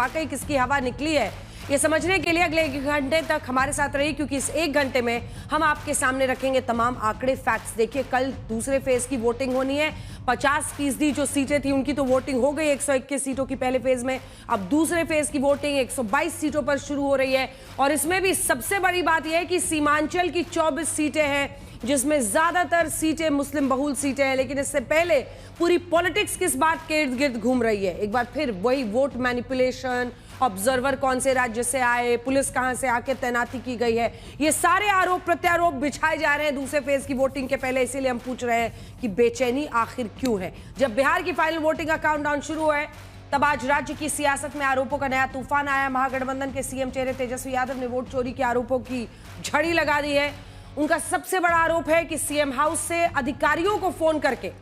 वाकई किसकी हवा निकली है, ये समझने के लिए अगले 1 घंटे तक हमारे साथ रहिए, क्योंकि इस 1 घंटे में हम आपके सामने रखेंगे तमाम आंकड़े, फैक्ट्स। देखिए, कल दूसरे फेज की वोटिंग होनी है। 50% जो सीटें थी उनकी तो वोटिंग हो गई 121 सीटों की पहले फेज में। अब दूसरे फेज की वोटिंग 122 सीटों पर शुरू हो रही है। और इसमें भी सबसे बड़ी बात यह है कि सीमांचल की 24 सीटें हैं, जिसमें ज्यादातर सीटें मुस्लिम बहुल सीटें हैं। लेकिन इससे पहले पूरी पॉलिटिक्स किस बात के इर्द गिर्द घूम रही है? एक बार फिर वही वोट मैनिपुलेशन, ऑब्जर्वर कौन से राज्य से आए, पुलिस कहां से आके तैनाती की गई है, ये सारे आरोप प्रत्यारोप बिछाए जा रहे हैं दूसरे फेज की वोटिंग के पहले। इसीलिए हम पूछ रहे हैं कि बेचैनी आखिर क्यों है? जब बिहार की फाइनल वोटिंग का काउंटडाउन शुरू है, तब आज राज्य की सियासत में आरोपों का नया तूफान आया। महागठबंधन के सीएम चेहरे तेजस्वी यादव ने वोट चोरी के आरोपों की झड़ी लगा दी है। उनका सबसे बड़ा आरोप है कि सीएम हाउस से अधिकारियों को फोन करके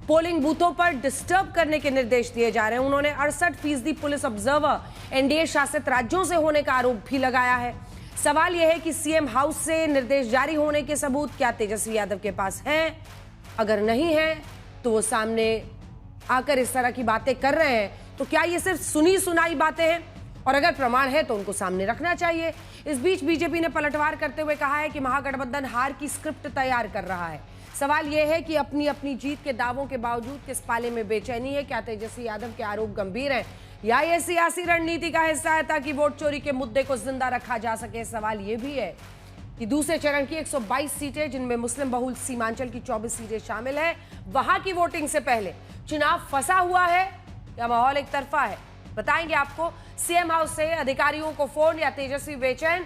पोलिंग बूथों पर डिस्टर्ब करने के निर्देश दिए जा रहे हैं। उन्होंने 68% पुलिस ऑब्जर्वर एनडीए शासित राज्यों से होने का आरोप भी लगाया है। सवाल यह है कि सीएम हाउस से निर्देश जारी होने के सबूत क्या तेजस्वी यादव के पास हैं? अगर नहीं है तो वो सामने आकर इस तरह की बातें कर रहे हैं, तो क्या ये सिर्फ सुनी सुनाई बातें हैं? और अगर प्रमाण है तो उनको सामने रखना चाहिए। इस बीच बीजेपी ने पलटवार करते हुए कहा है कि महागठबंधन हार की स्क्रिप्ट तैयार कर रहा है। सवाल यह है कि अपनी अपनी जीत के दावों के बावजूद किस पाले में बेचैनी है? क्या तेजस्वी यादव के आरोप गंभीर हैं या ये सियासी रणनीति का हिस्सा है ताकि वोट चोरी के मुद्दे को जिंदा रखा जा सके? सवाल यह भी है कि दूसरे चरण की 122 सीटें, जिनमें मुस्लिम बहुल सीमांचल की 24 सीटें शामिल है, वहां की वोटिंग से पहले चुनाव फंसा हुआ है या माहौल एक तरफा है? बताएंगे आपको। सीएम हाउस से अधिकारियों को फोन या तेजस्वी बेचैन?